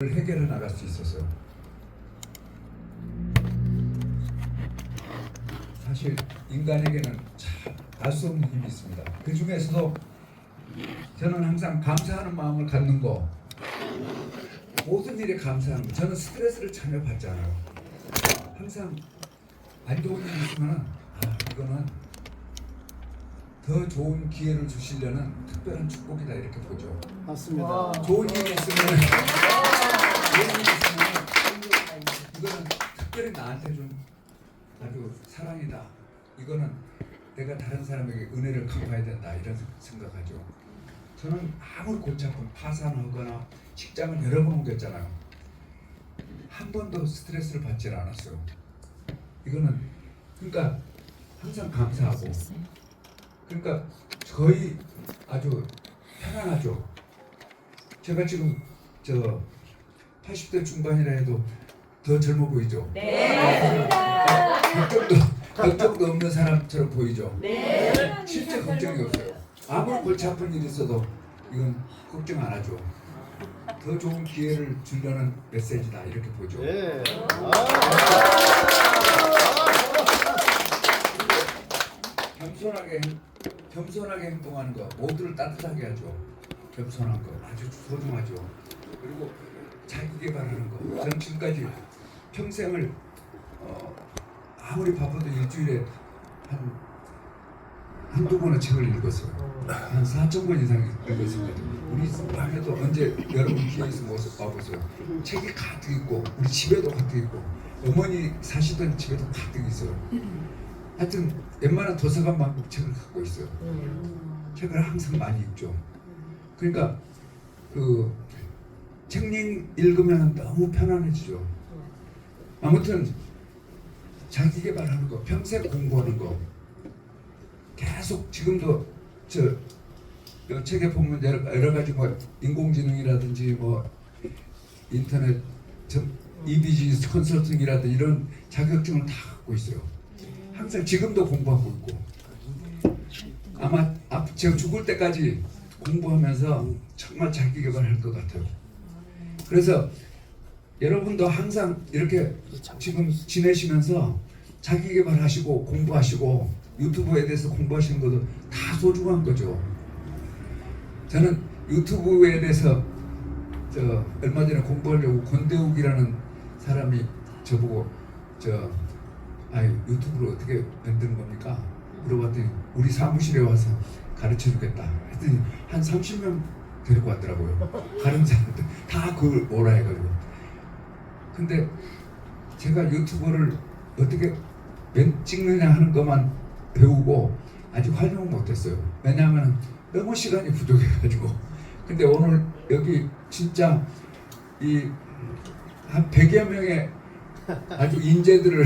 해결해 나갈 수 있었어요. 사실 인간에게는 참 알 수 없는 힘이 있습니다. 그 중에서도 저는 항상 감사하는 마음을 갖는 거, 모든 일에 감사하는 거. 저는 스트레스를 전혀 받지 않아요. 항상 안 좋은 일이 있으면 이거는 더 좋은 기회를 주시려는 특별한 축복이다 이렇게 보죠. 맞습니다. 좋은 일이 있으면 이거는 특별히 나한테 준 아주 사랑이다. 이거는 내가 다른 사람에게 은혜를 갚아야 된다 이런 생각하죠. 저는 아무리 골치 아픈 파산하거나 직장을 여러 번 옮겼잖아요. 한 번도 스트레스를 받지 않았어요. 이거는 그러니까 항상 감사하고, 그러니까 거의 아주 편안하죠. 제가 지금 80대 중반이라 해도 더 젊어 보이죠? 네, 맞습니다. 걱정도 없는 사람처럼 보이죠? 네. 실제 걱정이 없어요. 아무리 골치 아픈 일이 있어도 이건 걱정 안 하죠. 더 좋은 기회를 주려는 메시지다 이렇게 보죠. 예. 겸손하게 행동하는 거, 모두를 따뜻하게 하죠. 겸손한 거 아주 소중하죠. 그리고 자기 개발하는 거. 저는 지금까지 평생을 아무리 바빠도 일주일에 한두 번의 책을 읽었어요. 한 4,000권 이상 읽었습니다. 우리 밤에도 언제 여러분 기회 있으면 와보세요. 책이 가득 있고 우리 집에도 가득 있고 어머니 사시던 집에도 가득 있어요. 하여튼 웬만한 도서관만큼 책을 갖고 있어요. 책을 항상 많이 읽죠. 그러니까 그 책 읽으면 너무 편안해지죠. 아무튼 자기 개발하는 거, 평생 공부하는 거, 계속 지금도 저 책에 보면 여러 가지 뭐 인공지능이라든지 뭐 인터넷 EBG 컨설팅이라든지 이런 자격증을 다 갖고 있어요. 항상 지금도 공부하고 있고 아마 제가 죽을 때까지 공부하면서 정말 자기 개발할 것 같아요. 그래서 여러분도 항상 이렇게 지금 지내시면서 자기 개발하시고 공부하시고 유튜브에 대해서 공부하시는 것도 다 소중한 거죠. 저는 유튜브에 대해서 얼마 전에 공부하려고 권대욱이라는 사람이 저보고 유튜브를 어떻게 만드는 겁니까? 물어봤더니 우리 사무실에 와서 가르쳐 주겠다 했더니 한 30명 데리고 왔더라고요. 다른 사람들 다 그걸 뭐라 해가지고. 근데 제가 유튜브를 어떻게 찍느냐 하는 것만 배우고 아직 활용을 못했어요. 왜냐하면 너무 시간이 부족해가지고. 근데 오늘 여기 진짜 한 100여 명의 아주 인재들을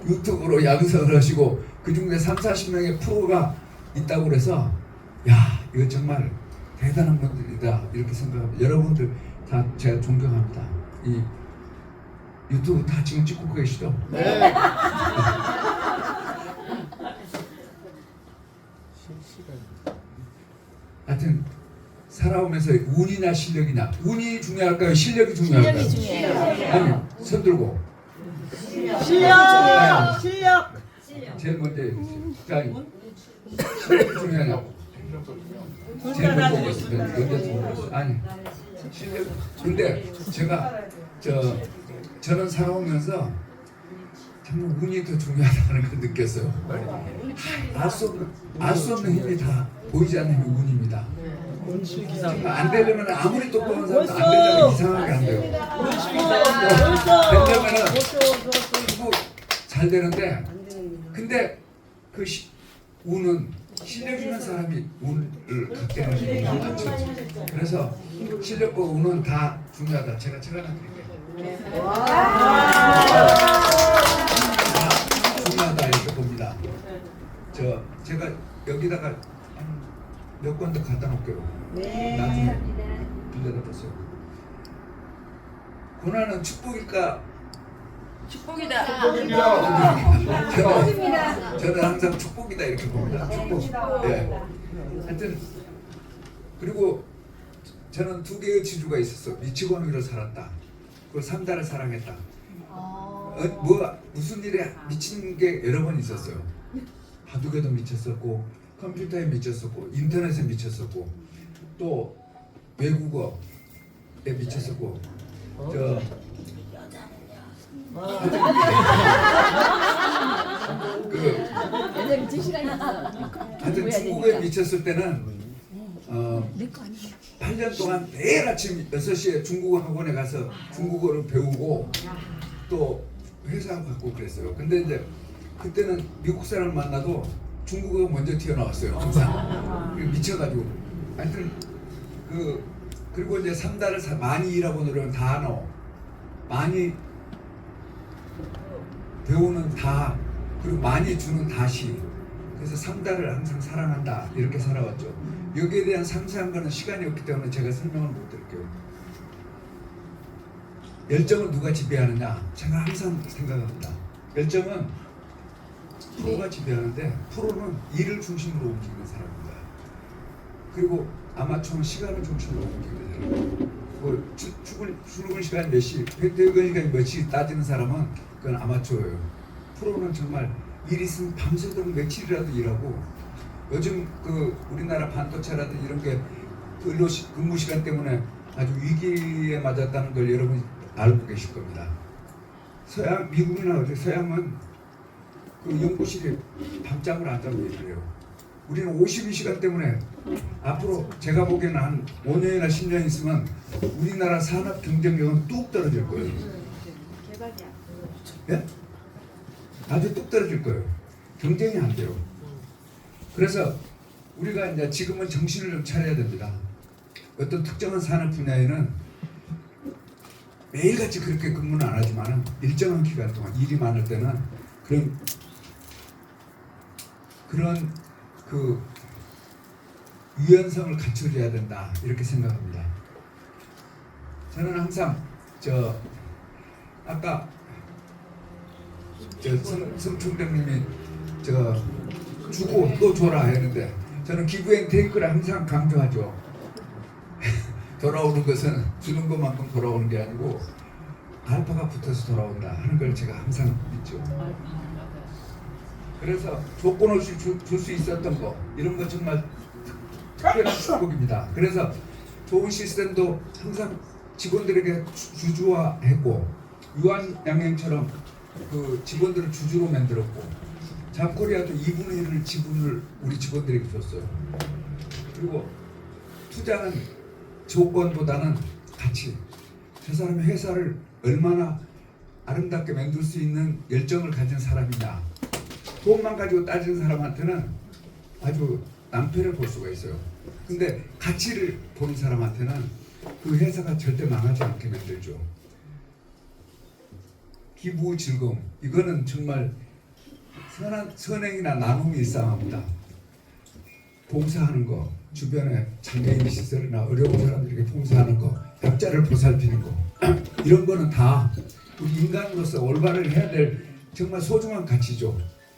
유튜브로 양성을 하시고 그 중에 30-40명의 프로가 있다고 그래서 야 이거 정말 대단한 분들이다 이렇게 생각합니다. 여러분들 다 제가 존경합니다. 이 유튜브 다 지금 찍고 계시죠? 네. 하여튼 살아오면서 운이냐 실력이냐, 운이 중요할까요? 실력이 중요할까요? 실력이 중요해요. 아니 손 들고 실력. 제일 먼저 해주세요. 자, 실력이 중요하냐고. 제일 먼저 해주세요. 아니 실력. 근데 제가 저는 살아오면서 정말 운이 더 중요하다는 걸 느꼈어요. 알 수 없는 힘이 다 보이지 않는 힘이 운입니다. 안 되려면 아무리 똑똑한 사람도 안 되려면 이상하게 안 돼요. 되려면은 잘 되는데, 근데 그 운은 실력 있는 사람이 운을 갖게 되는 경우가 많죠. 그래서 실력과 운은 다 중요하다. 제가 책 하나 드릴게요. 다 중요하다 이렇게 봅니다. 제가 여기다가 몇 권 더 갖다 놓을게요. 나중에 빌려다 보세요. 고난은 축복일까? 축복이다. 저는 항상 축복이다 이렇게 봅니다. 축복. 예. 하여튼 그리고 저는 두 개의 지주가 있었어. 미치광이로 살았다. 그 3달을 사랑했다. 무슨 일에 미친 게 여러 번 있었어요. 바둑에도 미쳤었고, 컴퓨터에 미쳤었고, 인터넷에 미쳤었고, 또 외국어에 미쳤었고, 얘네 미칠 시간이 없어. 하여튼 중국에 미쳤을 때는 8년 동안 매일 아침 6시에 중국어 학원에 가서 중국어를 배우고 또 회사 받고 그랬어요. 근데 이제 그때는 미국 사람 만나도 중국어가 먼저 튀어나왔어요. 항상 미쳐가지고. 하여튼 그리고 이제 3달을 많이 일하고 노력은 단어, 많이 배우는 다, 그리고 많이 주는 다시. 그래서 3달을 항상 사랑한다 이렇게 살아왔죠. 여기에 대한 상세한 거는 시간이 없기 때문에 제가 설명을 못 드릴게요. 열정을 누가 지배하느냐? 제가 항상 생각합니다. 열정은 프로가 지배하는데 프로는 일을 중심으로 움직이는 사람입니다. 그리고 아마추어는 시간을 중심으로 움직이는 사람입니다. 뭐 출근 시간 몇 시, 퇴근 시간이 몇 시 따지는 사람은 그건 아마추어예요. 프로는 정말 일 있으면 밤새도록 며칠이라도 일하고, 요즘 우리나라 반도체라든지 이런 게 근무 시간 때문에 아주 위기에 맞았다는 걸 여러분이 알고 계실 겁니다. 미국이나 어디 서양은 연구실에 밤잠을 안 자고 일을 해요. 우리는 52시간 때문에 앞으로 제가 보기에는 한 5년이나 10년 있으면 우리나라 산업 경쟁력은 뚝 떨어질 거예요. 개발이야. 예? 아주 뚝 떨어질 거예요. 경쟁이 안 돼요. 그래서 우리가 이제 지금은 정신을 좀 차려야 됩니다. 어떤 특정한 산업 분야에는 매일같이 그렇게 근무는 안 하지만 일정한 기간 동안 일이 많을 때는 그런 유연성을 갖춰줘야 된다 이렇게 생각합니다. 저는 항상 아까 성총장님이 주고 또 줘라 했는데 저는 기브앤테이크를 항상 강조하죠. 돌아오는 것은 주는 것만큼 돌아오는 게 아니고 알파가 붙어서 돌아온다 하는 걸 제가 항상 믿죠. 그래서 조건 없이 줄 수 있었던 거 이런 거 정말 특별한 축복입니다. 그래서 좋은 시스템도 항상 직원들에게 주주화했고, 유한양행처럼 직원들을 주주로 만들었고, 잠코리아도 2분의 1을 지분을 우리 직원들에게 줬어요. 그리고 투자는 조건보다는 가치. 저 사람이 회사를 얼마나 아름답게 만들 수 있는 열정을 가진 사람이냐. 돈만 가지고 따지는 사람한테는 아주 낭패를 볼 수가 있어요. 근데 가치를 보는 사람한테는 그 회사가 절대 망하지 않게 만들죠. 기부 즐거움, 이거는 정말 선행이나 나눔이 일상합니다. 봉사하는 거, 주변에 장애인 시설이나 어려운 사람들에게 봉사하는 거, 약자를 보살피는 거, 이런 거는 다 우리 인간으로서 올바를 해야 될 정말 소중한 가치죠.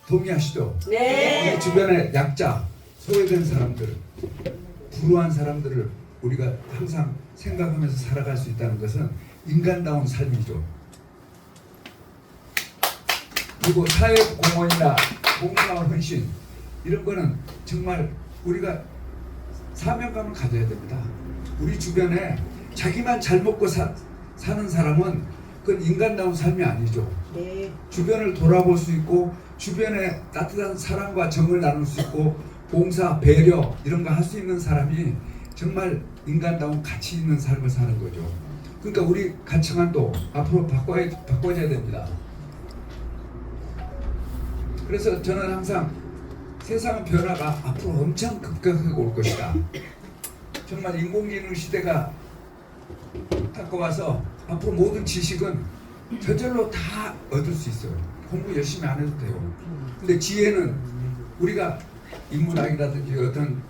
동의하시죠? 네. 우리 주변에 약자, 소외된 사람들, 불우한 사람들을 우리가 항상 생각하면서 살아갈 수 있다는 것은 인간다운 삶이죠. 그리고 사회공헌이나 봉사와 헌신, 이런 거는 정말 우리가 사명감을 가져야 됩니다. 우리 주변에 자기만 잘 먹고 사는 사람은 그건 인간다운 삶이 아니죠. 네. 주변을 돌아볼 수 있고, 주변에 따뜻한 사랑과 정을 나눌 수 있고, 봉사, 배려 이런 거 할 수 있는 사람이 정말 인간다운 가치 있는 삶을 사는 거죠. 그러니까 우리 가치관도 앞으로 바꿔줘야 됩니다. 그래서 저는 항상 세상 변화가 앞으로 엄청 급격하게 올 것이다. 정말 인공지능 시대가 다가와서 앞으로 모든 지식은 저절로 다 얻을 수 있어요. 공부 열심히 안 해도 돼요. 근데 지혜는 우리가 인문학이라든지 어떤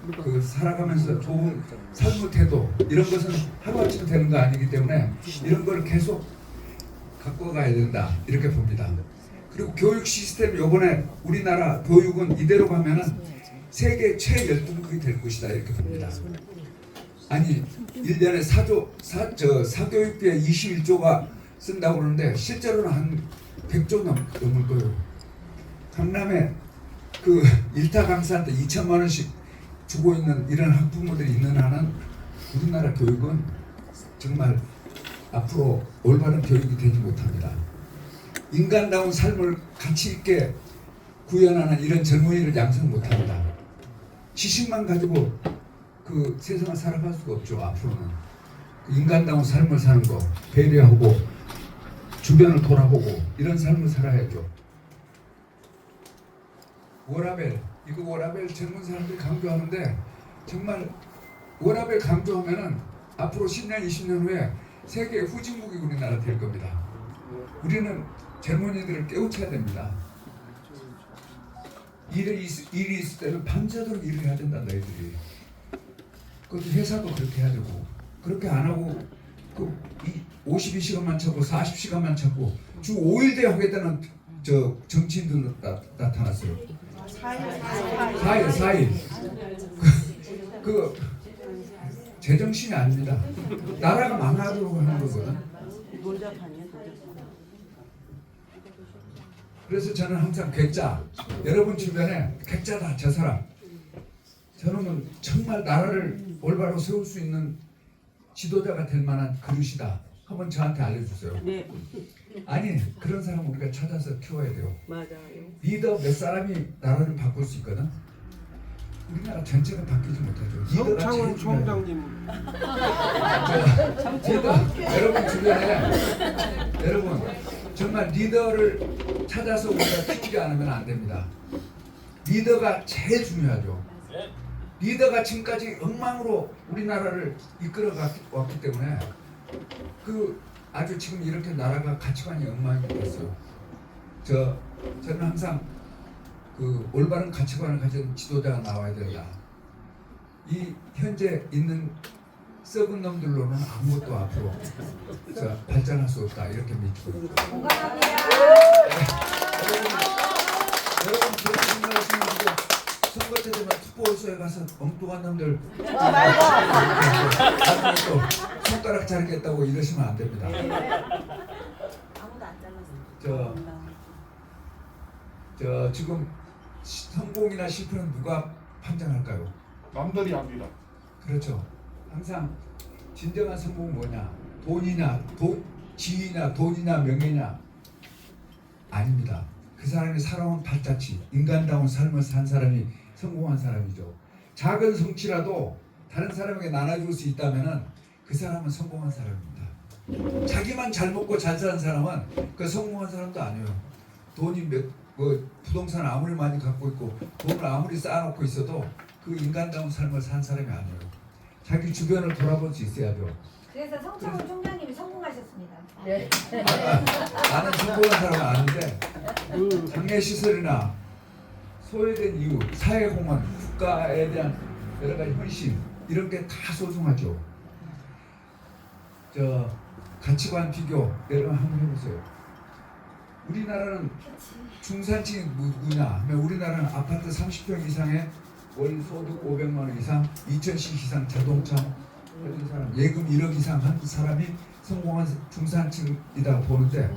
살아가면서 좋은 삶의 태도, 이런 것은 하루아침에 되는 거 아니기 때문에 이런 걸 계속 갖고 가야 된다 이렇게 봅니다. 그리고 교육 시스템, 요번에 우리나라 교육은 이대로 가면은 세계 최열등급이 될 것이다 이렇게 봅니다. 아니 1년에 사교육비에 21조가 쓴다고 그러는데 실제로는 한 100조 넘을 거예요. 강남에 그 일타 강사한테 2천만 원씩 주고 있는 이런 학부모들이 있는 한은 우리나라 교육은 정말 앞으로 올바른 교육이 되지 못합니다. 인간다운 삶을 가치 있게 구현하는 이런 젊은이를 양성 못합니다. 지식만 가지고 그 세상을 살아갈 수가 없죠. 앞으로는 그 인간다운 삶을 사는 거, 배려하고 주변을 돌아보고 이런 삶을 살아야죠. 워라벨, 이거 워라벨 젊은 사람들이 강조하는데 정말 워라벨 강조하면은 앞으로 10년, 20년 후에 세계 후진국이 우리나라 될 겁니다. 우리는 젊은이들을 깨우쳐야 됩니다. 일이 있을 때는 밤새도록 일을 해야 된다 너희들이. 그것도 회사도 그렇게 해야 되고 그렇게 안 하고 그 52시간만 찾고 40시간만 찾고 주 5일대 하겠다는 저 정치인들 나타났어요. 4일. 그 제정신이 아닙니다. 나라가 망하도록 하는 거거든. 그래서 저는 항상 괴짜, 여러분 주변에 괴짜다 저 사람, 저놈은 정말 나라를 올바로 세울 수 있는 지도자가 될 만한 그릇이다. 한번 저한테 알려주세요. 네. 아니 그런 사람 우리가 찾아서 키워야 돼요. 맞아요. 리더 몇 사람이 나라를 바꿀 수 있거든. 우리나라 전체가 바뀌지 못하죠. 리더가 성창훈 제일 중요해요. 총장님 리더, 여러분 주변에 여러분 정말 리더를 찾아서 우리가 키우지 않으면 안 됩니다. 리더가 제일 중요하죠. 리더가 지금까지 엉망으로 우리나라를 이끌어 왔기 때문에 그 아주 지금 이렇게 나라가 가치관이 엉망이 됐어요. 저는 항상 그 올바른 가치관을 가진 지도자가 나와야 된다. 이 현재 있는 썩은 놈들로는 아무것도 앞으로 발전할 수 없다 이렇게 믿고 있고. 여러분 그렇게 생각하시면 선거 때 되면 특보소에 가서 엉뚱한 놈들 나중에 또 손가락 자르겠다고 이러시면 안 됩니다. 아무도 안 잘랐어. 저 지금 성공이나 실패는 누가 판단할까요? 남들이 합니다. 그렇죠. 항상 진정한 성공은 뭐냐? 돈이냐, 지위냐, 돈이냐, 명예냐? 아닙니다. 그 사람이 살아온 발자취, 인간다운 삶을 산 사람이 성공한 사람이죠. 작은 성취라도 다른 사람에게 나눠줄 수 있다면은 그 사람은 성공한 사람입니다. 자기만 잘 먹고 잘 사는 사람은 그 성공한 사람도 아니에요. 돈이 부동산 아무리 많이 갖고 있고 돈을 아무리 쌓아놓고 있어도 그 인간다운 삶을 산 사람이 아니에요. 자기 주변을 돌아볼 수 있어야죠. 그래서 성창훈 총장님이 성공하셨습니다. 네. 나는 성공한 사람은 아닌데 장례시설이나 소외된 이유, 사회공헌, 국가에 대한 여러 가지 헌신 이런 게 다 소중하죠. 저 가치관 비교 여러분 한번 해보세요. 우리나라는 중산층이 누구냐 하면 우리나라는 아파트 30평 이상의 월 소득 500만 원 이상, 2000씩 이상 자동차 가진 사람, 예금 1억 이상 한 사람이 성공한 중산층이다 보는데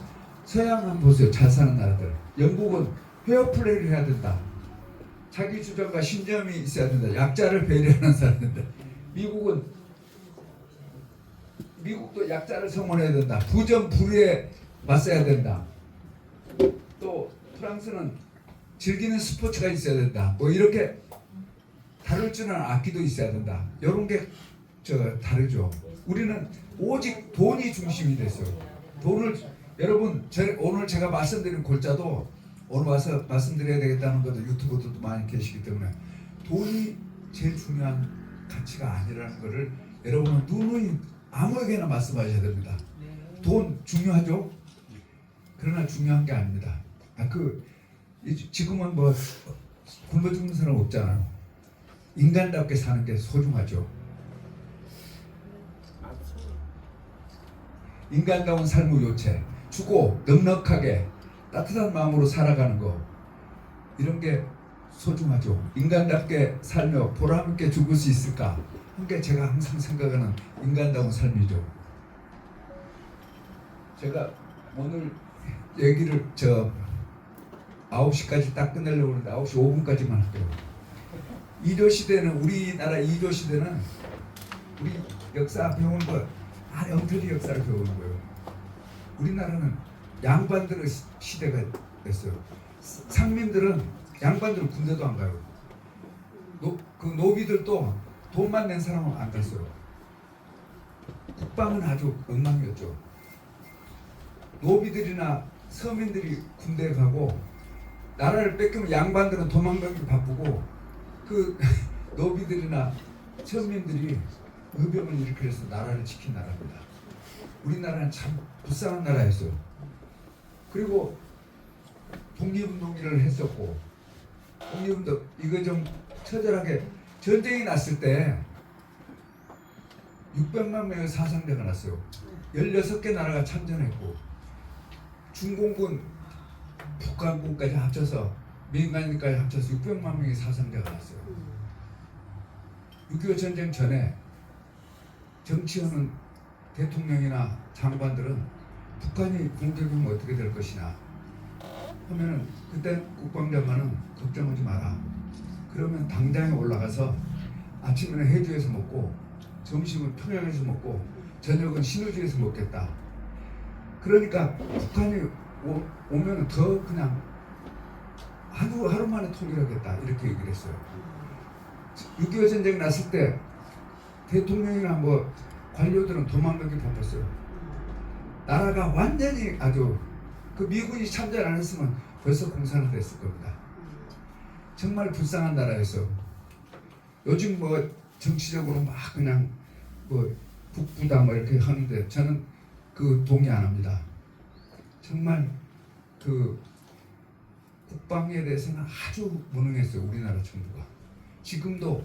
서양 한번 보세요. 잘 사는 나라들. 영국은 페어플레이를 해야 된다. 자기 주장과 신념이 있어야 된다. 약자를 배려하는 사람인데 미국도 약자를 성원해야 된다. 부정부리에 맞서야 된다. 또 프랑스는 즐기는 스포츠가 있어야 된다. 뭐 이렇게 다룰 줄은 악기도 있어야 된다. 이런 게 다르죠. 우리는 오직 돈이 중심이 됐어요. 돈을 여러분 오늘 제가 말씀드린 골자도 오늘 와서 말씀드려야 되겠다는 것도 유튜버들도 많이 계시기 때문에 돈이 제일 중요한 가치가 아니라는 것을 여러분은 누누이 아무에게나 말씀하셔야 됩니다. 돈 중요하죠? 그러나 중요한 게 아닙니다. 지금은 뭐 굶어 죽는 사람 없잖아요. 인간답게 사는 게 소중하죠. 인간다운 삶의 요체, 주고 넉넉하게 따뜻한 마음으로 살아가는 거 이런 게 소중하죠. 인간답게 살며 보람있게 죽을 수 있을까? 한 게 제가 항상 생각하는 인간다운 삶이죠. 제가 오늘 얘기를 9시까지 딱 끝내려고 하는데 9시 5분까지만 할게요. 2조 시대는 우리나라 2조 시대는 우리 역사 배우는 거 엉터리 역사를 배우는 거예요. 우리나라는 양반들의 시대가 됐어요. 상민들은 양반들은 군대도 안 가요. 그 노비들도 돈만 낸 사람은 안 갔어요. 국방은 아주 엉망이었죠. 노비들이나 서민들이 군대에 가고 나라를 뺏기면 양반들은 도망가기 바쁘고 그 노비들이나 서민들이 의병을 일으켜서 나라를 지킨 나라입니다. 우리나라는 참 불쌍한 나라였어요. 그리고 독립운동을 했었고 독립운동 이거 좀 처절하게 전쟁이 났을 때 600만 명의 사상자가 났어요. 16개 나라가 참전했고 중공군, 북한군까지 합쳐서 민간인까지 합쳐서 600만 명의 사상자가 났어요. 6.25 전쟁 전에 정치하는 대통령이나 장관들은 북한이 공격이면 어떻게 될 것이냐 하면은 그때 국방장관은 걱정하지 마라. 그러면 당장에 올라가서 아침에는 해주에서 먹고 점심은 평양에서 먹고 저녁은 신의주에서 먹겠다. 그러니까 북한이 오면 더 그냥 하루 만에 통일하겠다 이렇게 얘기를 했어요. 6.25 전쟁 났을 때 대통령이나 뭐 관료들은 도망가기 바빴어요. 나라가 완전히 아주 그 미군이 참전 안 했으면 벌써 공산화 됐을 겁니다. 정말 불쌍한 나라였어. 요즘 뭐 정치적으로 막 그냥 뭐 북부다 뭐 이렇게 하는데 저는 그 동의 안 합니다. 정말 그 국방에 대해서는 아주 무능했어요. 우리나라 정부가. 지금도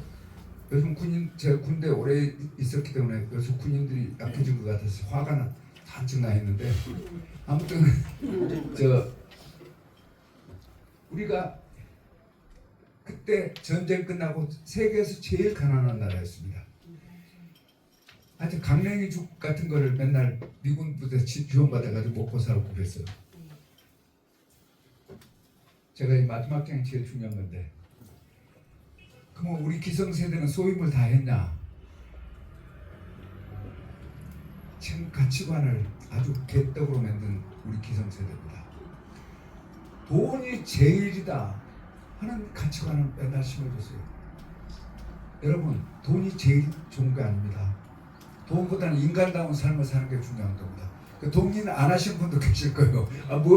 요즘 제가 군대 오래 있었기 때문에 요즘 군인들이 약해진 것 같아서 화가 잔뜩 나 있는데 아무튼 우리가 그때 전쟁 끝나고 세계에서 제일 가난한 나라였습니다. 하여튼 강냉이죽 같은 거를 맨날 미군 부대 지원받아가지고 먹고 살고 그랬어요. 제가 이 마지막 장이 제일 중요한 건데 그럼 우리 기성세대는 소임을 다 했냐? 지금 가치관을 아주 개떡으로 만든 우리 기성세대입니다. 돈이 제일이다 하는 가치관을 맨날 심어줬어요. 여러분 돈이 제일 좋은 게 아닙니다. 돈보다는 인간다운 삶을 사는 게 중요한 겁니다. 그 동의는 안 하신 분도 계실 거예요.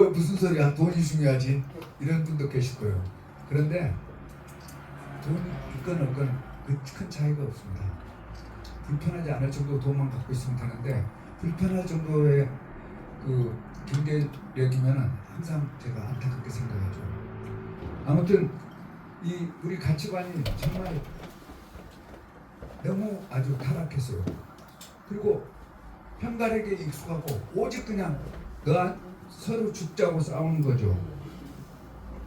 무슨 소리야? 돈이 중요하지? 이런 분도 계실 거예요. 그런데 돈이 있건 없건 큰 차이가 없습니다. 불편하지 않을 정도 돈만 갖고 있으면 되는데 불편할 정도의 그 경제력이면은 항상 제가 안타깝게 생각하죠. 아무튼 이 우리 가치관이 정말 너무 아주 타락했어요. 그리고 편가르게 익숙하고 오직 그냥 서로 죽자고 싸우는 거죠.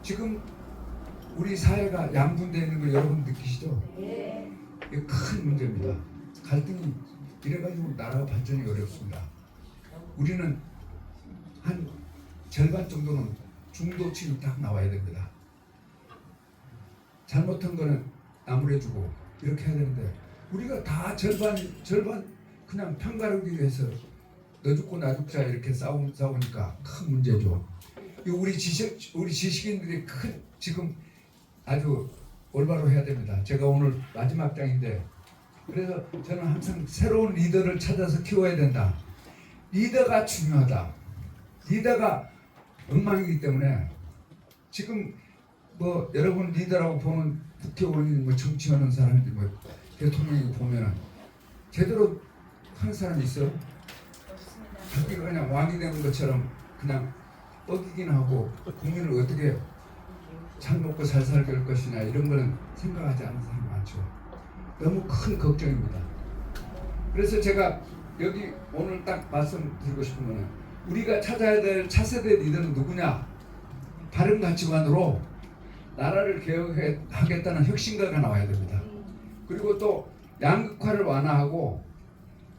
지금 우리 사회가 양분되어 있는 걸 여러분 느끼시죠? 이게 큰 문제입니다. 갈등이 이래가지고 나라가 발전이 어렵습니다. 우리는 한 절반 정도는 중도층이 딱 나와야 됩니다. 잘못한 거는 나무래주고 이렇게 해야 되는데 우리가 다 절반 그냥 편가르기 위해서 너 죽고 나 죽자 이렇게 싸우니까 큰 문제죠. 우리 지식인들이 지금 아주 올바로 해야 됩니다. 제가 오늘 마지막 장인데 그래서 저는 항상 새로운 리더를 찾아서 키워야 된다. 리더가 중요하다. 리더가 엉망이기 때문에 지금 뭐 여러분 리더라고 보는 국회의원이 뭐 정치하는 사람들 뭐 대통령이 보면은 제대로 하는 사람이 있어요? 자기가 그냥 왕이 되는 것처럼 그냥 뻐기긴 하고 국민을 어떻게 잘 먹고 잘 살게 할 것이냐 이런 거는 생각하지 않는 사람이 많죠. 너무 큰 걱정입니다. 그래서 제가 여기 오늘 딱 말씀드리고 싶은 거는 우리가 찾아야 될 차세대 리더는 누구냐? 바른 가치관으로 나라를 개혁하겠다는 혁신가가 나와야 됩니다. 그리고 또 양극화를 완화하고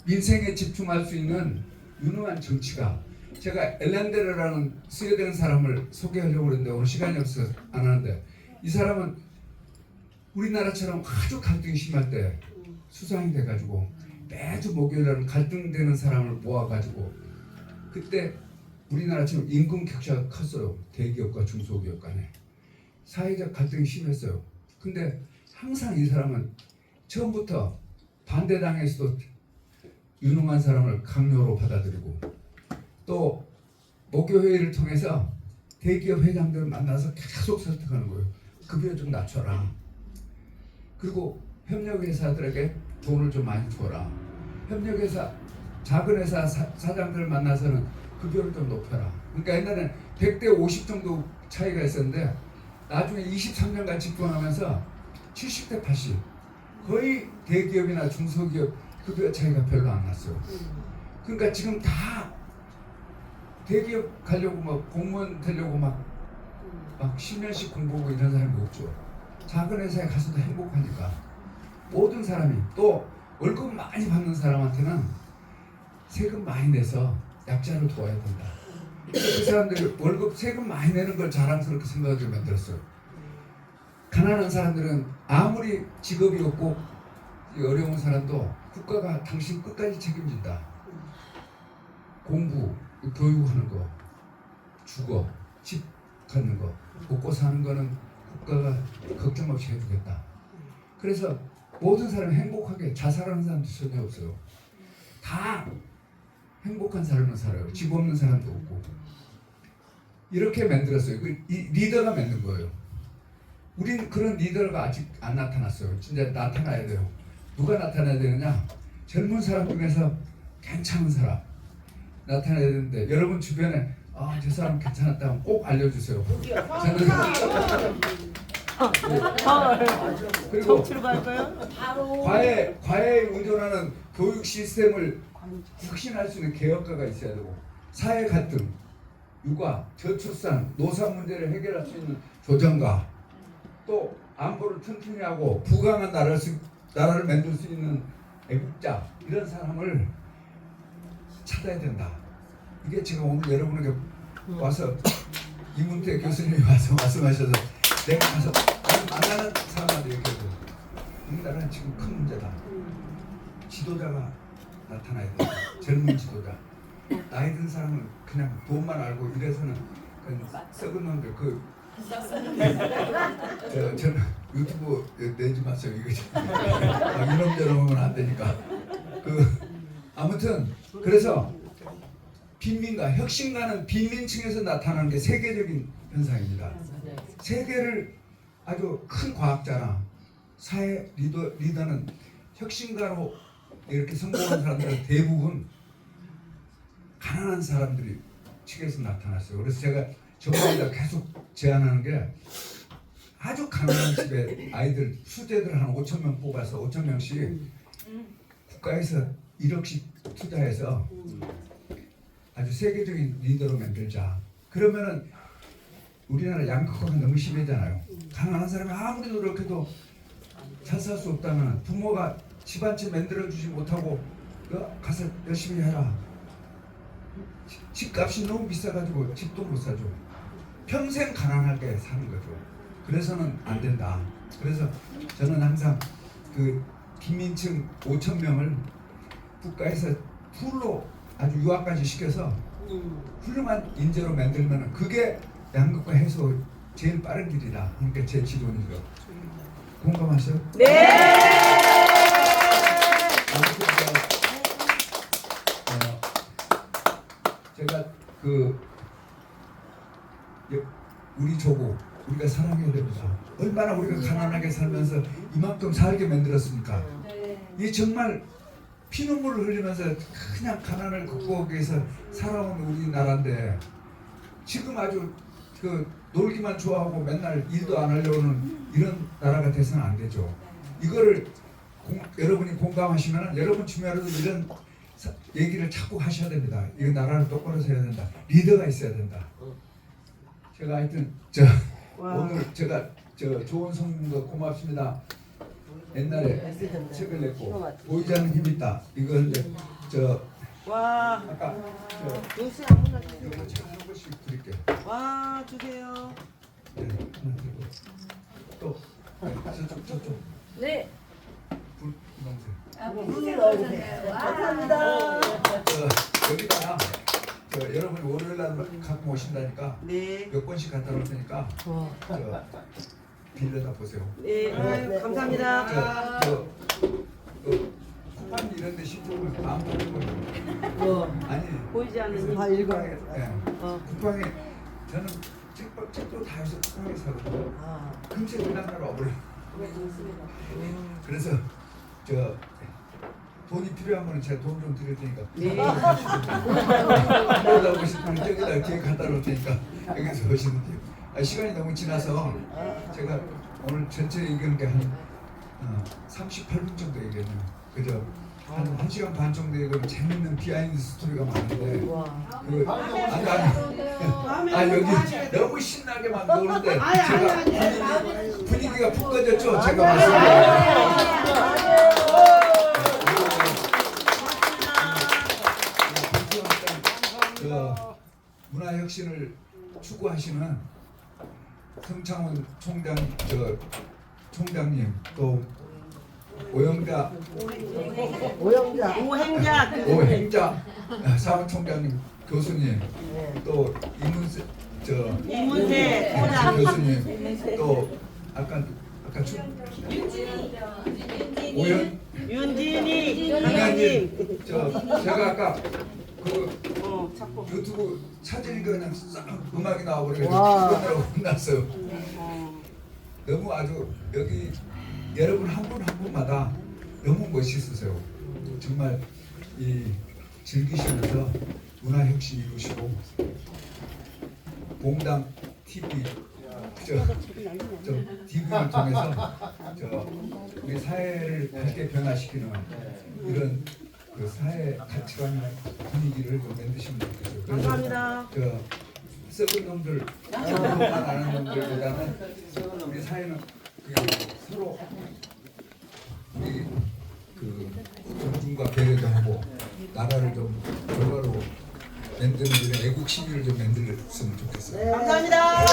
민생에 집중할 수 있는 유능한 정치가 제가 엘렌데르라는 스웨덴 사람을 소개하려고 그랬는데 오늘 시간이 없어서 안 하는데, 이 사람은 우리나라처럼 아주 갈등이 심할 때 수상이 돼가지고 매주 목요일에는 갈등되는 사람을 모아가지고, 그때 우리나라처럼 임금 격차가 컸어요. 대기업과 중소기업 간에 사회적 갈등이 심했어요. 근데 항상 이 사람은 처음부터 반대당에서도 유능한 사람을 강요로 받아들이고, 또 목요회의를 통해서 대기업 회장들을 만나서 계속 설득하는 거예요. 급여 좀 낮춰라. 그리고 협력회사들에게 돈을 좀 많이 줘라. 협력회사, 작은 회사 사장들을 만나서는 급여를 좀 높여라. 그러니까 옛날에는 100대 50 정도 차이가 있었는데 나중에 23년간 집권하면서 70대 80, 거의 대기업이나 중소기업 급여 차이가 별로 안 났어요. 그러니까 지금 다 대기업 가려고 막 공무원 되려고 막 10년씩 공부하고 이런 사람이 없죠. 작은 회사에 가서도 행복하니까. 모든 사람이, 또 월급 많이 받는 사람한테는 세금 많이 내서 약자를 도와야 된다. 그 사람들이 월급 세금 많이 내는 걸 자랑스럽게 생각하게 만들었어요. 가난한 사람들은 아무리 직업이 없고 어려운 사람도 국가가 당신 끝까지 책임진다. 공부, 교육하는 거, 주거, 집 갖는 거, 먹고 사는 거는 국가가 걱정 없이 해주겠다. 그래서 모든 사람이 행복하게 자살하는 사람도 전혀 없어요. 다 행복한 삶을 살아요. 집 없는 사람도 없고. 이렇게 만들었어요. 이 리더가 만든 거예요. 우린 그런 리더가 아직 안 나타났어요. 진짜 나타나야 돼요. 누가 나타나야 되느냐? 젊은 사람 중에서 괜찮은 사람 나타나야 되는데, 여러분 주변에 저 사람 괜찮았다면 꼭 알려주세요. 저는 그리고 정치로 갈까요? 과외에 의존하는 교육 시스템을 혁신할 수 있는 개혁가가 있어야 되고, 사회 갈등, 육아, 저출산, 노사 문제를 해결할 수 있는 조정가, 또 안보를 튼튼히 하고 부강한 나라를 만들 수 있는 애국자, 이런 사람을 찾아야 된다. 이게 지금 오늘 여러분에게 와서 이문태 교수님이 와서 말씀하셔서 내가 가서 만나는 사람한테 얘기해도, 우리나라는 지금 큰 문제다. 지도자가 나타나야 된다. 젊은 지도자. 나이 든 사람은 그냥 돈만 알고 이래서는 그냥 썩은 놈들. 저는 유튜브 내지 마세요. 이거 이놈저놈 하면 안 되니까. 아무튼 그래서 빈민가, 혁신가는 빈민층에서 나타나는 게 세계적인 현상입니다. 세계를 아주 큰 과학자나 사회 리더는 혁신가로 이렇게 성공한 사람들은 대부분 가난한 사람들이 측에서 나타났어요. 그래서 제가 저번에다 계속 제안하는 게, 아주 가난한 집에 아이들, 수재들 한 5천 명 뽑아서 5천 명씩 국가에서 1억씩 투자해서 아주 세계적인 리더로 만들자. 그러면은 우리나라 양극화가 너무 심하잖아요. 가난한 사람이 아무리 노력해도 잘 살 수 없다면 부모가 집 한 채 만들어주지 못하고 가서 열심히 해라. 집값이 너무 비싸가지고 집도 못 사죠. 평생 가난하게 사는 거죠. 그래서는 안 된다. 그래서 저는 항상 빈민층 5천 명을 국가에서 풀로 아주 유학까지 시켜서 훌륭한 인재로 만들면 그게 양극화 해소 제일 빠른 길이다. 그러니까 제 지론이죠. 공감하세요? 네. 제가 우리 조국, 우리가 사랑해야 됩니다. 얼마나 우리가 가난하게 살면서 이만큼 살게 만들었습니까? 이 정말 피눈물을 흘리면서 그냥 가난을 극복하기 위해서 살아온 우리나라인데, 지금 아주 놀기만 좋아하고 맨날 일도 안 하려는 이런 나라가 돼서는 안 되죠. 이거를 여러분이 공감하시면 여러분 주변에도 이런 얘기를 자꾸 하셔야 됩니다. 이 나라를 똑바로 세워야 된다. 리더가 있어야 된다. 제가 하여튼 오늘 제가 좋은 성님도 고맙습니다. 옛날에 책을 냈고 보이지 않는 힘이 있다. 이거 이제 와, 아까 저 용씨 아무나 주세요. 이거 찬한 번씩 드릴게요. 와, 주세요. 네, 하나 드리고 또 저쪽 네. 분홍색. 감사합니다. 여기다가 여러분이 월요일 날 갖고 오신다니까 네. 몇 번씩 갖다 놓을 테니까 빌려다 보세요. 네, 아유, 감사합니다. 쿠팡 이런 데 신청을 안 받는 거예요. 아니 보이지 않는 다 읽어야 돼. 어. 쿠팡에 저는 책도 다 해서 쿠팡에 사거든요. 금세 그날 와버려. 그래서 돈이 필요한 거는 제가 돈 좀 드릴 테니까. 네. 여기다 오시면 저기다 이렇게 갖다 놓을 테니까 여기서 오시면 돼요. 시간이 너무 지나서 제가 오늘 전체 얘기한 게 한 38분 정도 얘기했네요. 그죠? 한 1시간 반 정도 얘기하면 재밌는 비하인드 스토리가 많은데 여기 너무 신나게 막 노는데 제가 분위기가 푹 꺼졌죠? 제가 말씀드린 문화혁신을 추구하시는 성창훈 총장님 또 오행자 오행자 사무총장님 교수님 또 이문세 교수님 또 아까 윤진이 윤현님 제가 아까 자꾸 유튜브 찾으니까 그냥 싹 음악이 나와버려가지고 그거라고 혼났어요. 너무 아주 여기 여러분 한 분 한 분마다 너무 멋있으세요. 정말 이 즐기시면서 문화혁신 이루시고 봉당 TV TV를 통해서 우리 사회를 밝게 변화시키는 이런 그 사회 가치관이나 분위기를 좀 만드시면 좋겠어요. 감사합니다. 썩은 놈들, 정도만 아는 놈들보다는 우리 사회는 서로 존중과 배려도 하고 나라를 좀 결과로 만드는 이런 애국 시민을 좀 만들었으면 좋겠어요. 감사합니다.